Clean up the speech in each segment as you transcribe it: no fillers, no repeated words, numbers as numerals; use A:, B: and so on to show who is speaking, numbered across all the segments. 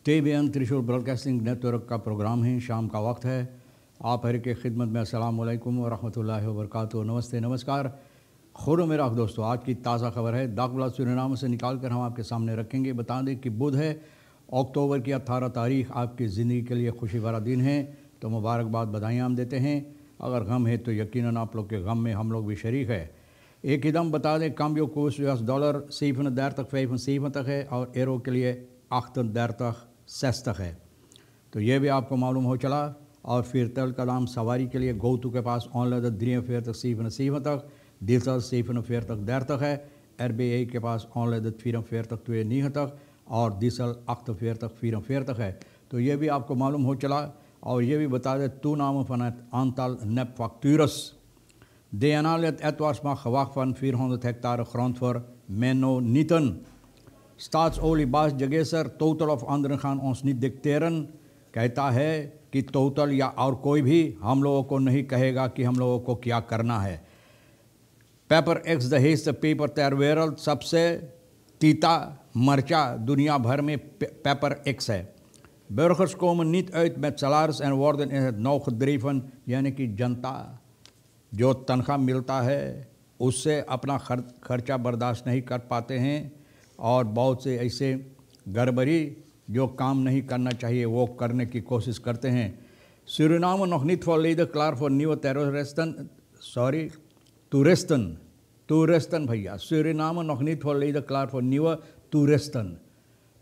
A: TBN त्रिशूल broadcasting network का programme है। शाम का वक्त है। आप हर की खिदमत में अस्सलाम वालेकुम व रहमतुल्लाहि व बरकातुहू। नमस्ते, नमस्कार। खुद मेरा दोस्तों, आज की ताज़ा खबर है दाखिला सूरीनाम से निकाल कर हम आपके सामने रखेंगे। बता दें कि बुध है, अक्टूबर की 18 तारीख आपकी ज़िंदगी के लिए खुशी भरा दिन है, तो मुबारकबाद, बधाइयाँ हम देते हैं। अगर गम है तो यकीनन आप लोग के गम में हम लोग भी शरीक है। एक एकदम बता दें, cambio koers $, $37,75 है और एरो के लिए 38,60 है। तो ये भी आपको मालूम हो चला। और फिर तल कलाम सवारी के लिए गोतू के पास ऑनलाइन 43,77, diesel 47,30 है। RBA के पास ऑनलाइन 44,92 और diesel 48,44 है। तो ये भी आपको मालूम हो चला। और ये भी बता दें, toename van het aantal nepvacatures. DNL het etwaarts mag gewacht van 400 hectare grond voor Mennonieten. Staatsoliebaas Jageser, Total of anderen gaan ons niet dicteren, कहता है कि टोटल या और कोई भी हम लोगों को नहीं कहेगा कि हम लोगों को क्या करना है। पेपर एक्स द हेस्ट पेपर ter wereld, सबसे तीता मर्चा दुनिया भर में पेपर एक्स है। Burgers komen niet uit met salaris en worden in het nauw gedreven, यानी कि जनता जो तनख्वाह मिलता है उससे अपना खर्चा बर्दाश्त नहीं कर पाते हैं और बहुत से ऐसे गड़बड़ी जो काम नहीं करना चाहिए वो करने की कोशिश करते हैं। Suriname nog niet volledig klaar voor nieuwe toeristen भैया, Suriname nog niet volledig klaar voor nieuwe toeristen।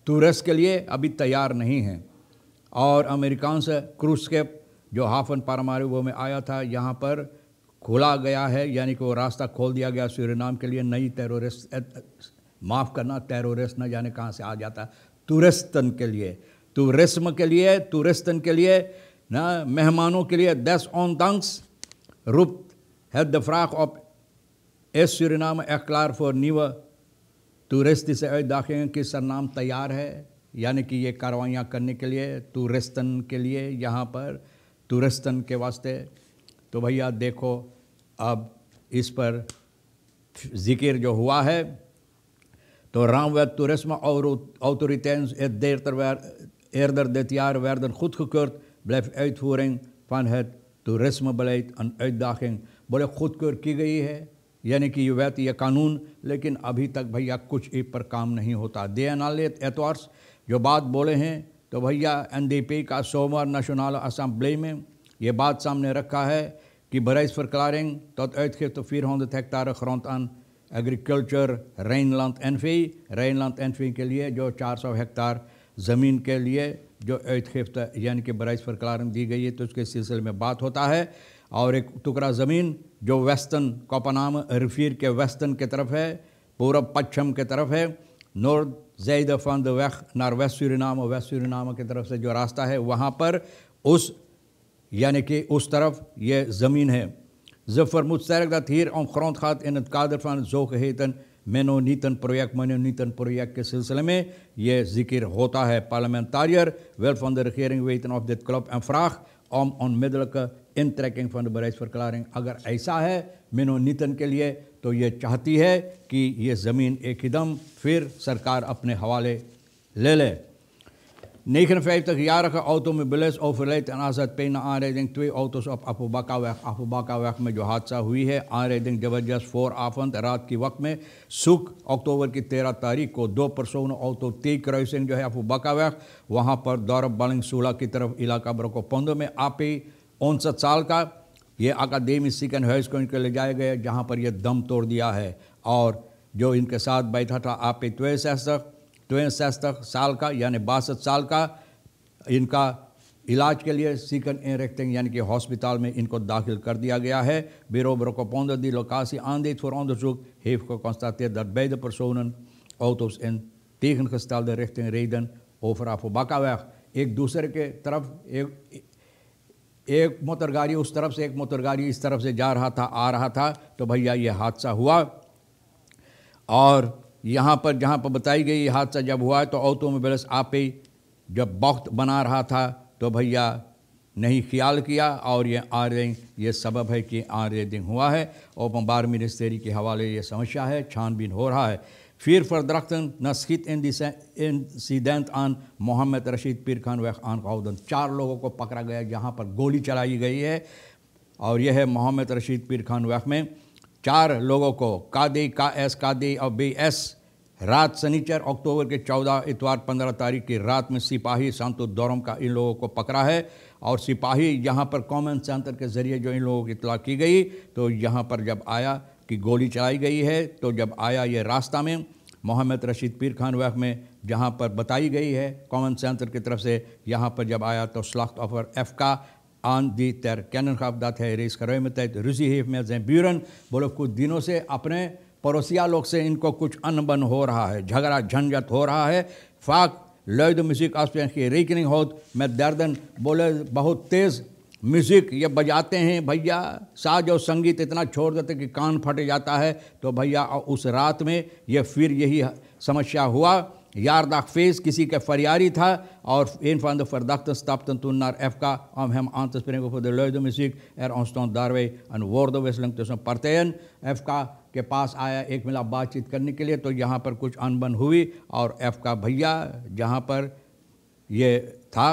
A: Tourist के लिए अभी तैयार नहीं हैं। और अमेरिकन से क्रूज के जो हाफन पारामारिबो में आया था, यहाँ पर खोला गया है, यानी कि वो रास्ता खोल दिया गया सूरीनाम के लिए। नई माफ़ करना, टेररिस्ट न जाने कहाँ से आ जाता, टूरिस्टन के लिए, टूरिज्म के लिए, टूरिस्टन के लिए ना, मेहमानों के लिए। desondanks roept het de vraag op, is Suriname echt klaar voor nieuwe toeristische uitdagingen? किस नाम तैयार है, यानी कि ये कार्रवाइयाँ करने के लिए टूरिस्टन के लिए, यहाँ पर टूरिस्टन के वास्ते। तो भैया देखो, अब इस पर जिक्र जो हुआ है, तो Raamwet Toerisme Autoriteiten eerder dit jaar werden goedgekeurd, blijft uitvoering van het toerismebeleid een uitdaging। बोले खुदकुर की गई है, यानी कि ये वैत ये कानून, लेकिन अभी तक भैया कुछ इस पर काम नहीं होता। DNL एतवार्स जो बात बोले हैं, तो भैया NDP का सोमवार नेशनल असेंबली में ये बात सामने रखा है कि bereidsverklaring tot uitgifte 400 hectare grond aan agriculture rijnland NV, rijnland NV के लिए जो 400 हेक्टार ज़मीन के लिए जो uitgifte यानी कि bereidsverklaring दी गई है, तो उसके सिलसिले में बात होता है। और एक टुकड़ा ज़मीन जो वेस्टर्न कोपनाम रिफियर के वेस्टर्न की तरफ है, पूरब पश्चिम की तरफ है, नॉर्थ ज़ाइद van de weg naar west Suriname की तरफ से जो रास्ता है, वहाँ पर उस यानी कि उस तरफ ये ज़मीन है। Ze vermoedt sterk dat hier om grond gaat in het kader van het zogeheten Mennonieten-project के सिलसिले में ये जिक्र होता है। Parlementariër wil van de regering weten of dit klopt en vraagt om onmiddellijke intrekking van de bereidsverklaring। अगर ऐसा है Mennonieten के लिए, तो ये चाहती है कि ये ज़मीन एकदम फिर सरकार अपने हवाले ले ले। 59-jarige automobilist overlijdt en AZP na aanrijding 2 auto's op Abu Bakaweg में जो हादसा हुई है, aanrijding जबरदस्त vooravond रात की वक्त में सुख अक्टूबर की 13 तारीख को 2 personen auto T-kruising जो है Abu Bakaweg, वहाँ पर dorp Ballingsola की तरफ इलाका ब्रोकोपोंडो में AP 59 साल का ये अकादमिक ziekenhuis को इनके ले जाया गया, जहाँ पर ये दम तोड़ दिया है। और जो इनके साथ बैठा था AP 62 साल का यानी 62 साल का, इनका इलाज के लिए सीकन इनरेक्टिंग यानी कि हॉस्पिटल में इनको दाखिल कर दिया गया है। Bureau Brokopondo die locatie aandeed voor onderzoek heeft geconstateerd dat beide personen auto's in tegengestelde richting reden over Abu Bakaweg। एक दूसरे के तरफ एक मोटरगाड़ी उस तरफ से, एक मोटरगाड़ी इस तरफ से जा रहा था, आ रहा था, तो भैया ये हादसा हुआ। और यहाँ पर जहाँ पर बताई गई हादसा जब हुआ तो ऑटोमोबिलिस्ट आपे जब वक्त बना रहा था, तो भैया नहीं ख्याल किया और ये आर्यदिंग ये सबब है कि आर्यदिंग हुआ है। ओपन बार मिनिस्ट्री के हवाले ये समस्या है, छानबीन हो रहा है। 4 verdachten schiet incident aan Mohammad Rashid पीर खान weg aangehouden। 4 लोगों को पकड़ा गया जहाँ पर गोली चलाई गई है, और यह है मोहम्मद रशीद पीर खान weg में 4 लोगों को कादी, KS कादी और BS रात शनिचर अक्टूबर के 14 इतवार 15 तारीख की रात में सिपाही सांतो दौरम का इन लोगों को पकड़ा है। और सिपाही यहाँ पर कॉमन सेंटर के ज़रिए जो इन लोगों की इतला की गई, तो यहाँ पर जब आया कि गोली चलाई गई है, तो जब आया ये रास्ता में मोहम्मद रशीद पीर खान weg में जहाँ पर बताई गई है कॉमन सेंटर की तरफ से, यहाँ पर जब आया तो slachtoffer FK aan die ter kennen gaf dat hij reeds geruime tijd ruzie heeft met zijn buren। बोले कुछ दिनों से अपने पड़ोसिया लोग से इनको कुछ अनबन हो रहा है, झगड़ा झंझट हो रहा है। फाक luide muziek afspelen की rekening houdt met derden। बोले बहुत तेज़ म्यूज़िक ये बजाते हैं भैया, साज और संगीत इतना छोड़ देते कि कान फट जाता है। तो भैया उस रात में ये फिर यही समस्या हुआ। Jaardag feest, किसी का फरियारी था, और een van de verdachten stapten toen naar FK om hem aan te spreken voor de luide muziek। ontstond daarbij een woordenwisseling tussen partijen। FK के पास आया, एक मिला बातचीत करने के लिए, तो यहाँ पर कुछ अनबन हुई, और FK भैया जहाँ पर ये था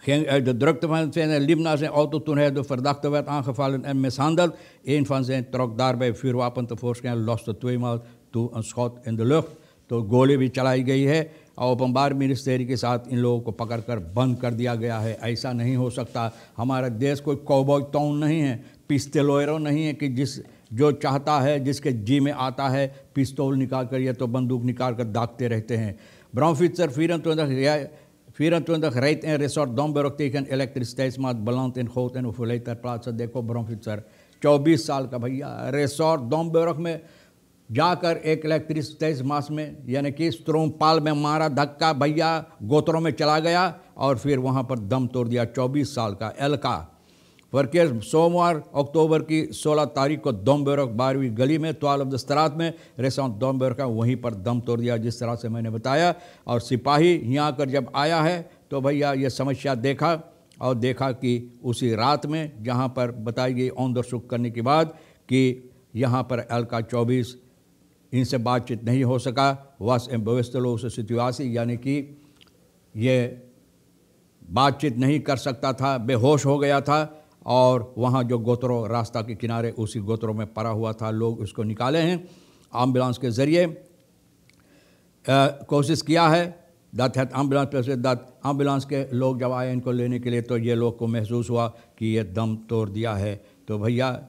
A: ging uit de drukte van het en liep naar zijn auto toen hij de verdachte werd aangevallen en mishandeld। Een van zijn trok daarbij vuurwapen tevoorschijn, loste 2 maal toe een schot in de lucht। तो गोली भी चलाई गई है, और ओपनबार ministry के साथ इन लोगों को पकड़कर बंद कर दिया गया है। ऐसा नहीं हो सकता। हमारा देश कोई कौबॉय टाउन नहीं है, पिस्तौलेरो नहीं है कि जो चाहता है, जिसके जी में आता है पिस्तौल निकाल कर या तो बंदूक निकाल कर दागते रहते हैं। Brandfietser 24 rijdt in resort Domburg tegen elektriciteitsmaat beland in Goot en overleed ter plaatse। देखो ब्राउनफिट्सर 24 साल का भैया रिसोर्ट डोमबर्ग में जाकर एक इलेक्ट्रिसिटी मास में यानी कि स्ट्रोमपाल में मारा धक्का, भैया गोत्रों में चला गया और फिर वहाँ पर दम तोड़ दिया। 24 साल का एलका वर्केर सोमवार अक्टूबर की 16 तारीख को डोमबर्ग 12वीं गली में 12 straat में रेस्टोरेंट डोमबर्ग का वहीं पर दम तोड़ दिया, जिस तरह से मैंने बताया। और सिपाही यहाँ आकर जब आया है तो भैया ये समस्या देखा, और देखा कि उसी रात में जहाँ पर बताई गई औंदरसुख करने के बाद कि यहाँ पर एलका 24 इनसे बातचीत नहीं हो सका। was een bewusteloze situatie, यानी कि ये बातचीत नहीं कर सकता था, बेहोश हो गया था। और वहाँ जो गोत्रो रास्ता के किनारे उसी गोत्रों में पड़ा हुआ था, लोग उसको निकाले हैं एम्बुलेंस के ज़रिए। कोशिश किया है दैट है एम्बुलेंस के लोग जब आए इनको लेने के लिए, तो ये लोग को महसूस हुआ कि ये दम तोड़ दिया है। तो भैया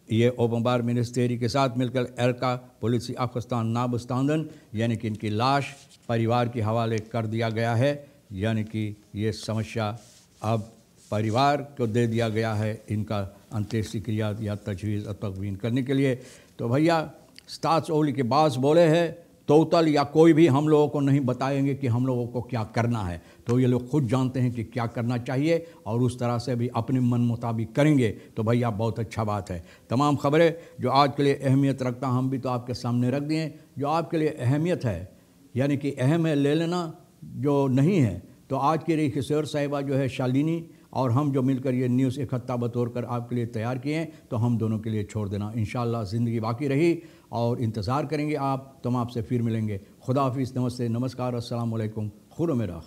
A: ये ओपनबार मिनिस्ट्री के साथ मिलकर एलका पुलिस अफगानिस्तान नाबस्तांदन यानी कि इनकी लाश परिवार के हवाले कर दिया गया है। यानी कि ये समस्या अब परिवार को दे दिया गया है इनका अंत्येष्टि क्रिया या तजवीज़ तकवीन करने के लिए। तो भैया स्टाट्सओली के बास बोले हैं तोतल या कोई भी हम लोगों को नहीं बताएंगे कि हम लोगों को क्या करना है, तो ये लोग खुद जानते हैं कि क्या करना चाहिए और उस तरह से भी अपने मन मुताबिक करेंगे। तो भैया बहुत अच्छा बात है। तमाम खबरें जो आज के लिए अहमियत रखता हम भी तो आपके सामने रख दिए। जो आपके लिए अहमियत है यानी कि अहम है ले लेना, जो नहीं है तो आज की रही किशोर साहिबा जो है शालिनी और हम जो मिलकर ये न्यूज़ इकट्ठा बतौर कर आपके लिए तैयार किए हैं, तो हम दोनों के लिए छोड़ देना। इंशाअल्लाह ज़िंदगी बाकी रही और इंतज़ार करेंगे आप, तो हम आपसे फिर मिलेंगे। खुदा हाफिज़, नमस्ते, नमस्कार, अस्सलाम वालेकुम, खुदा मेरा।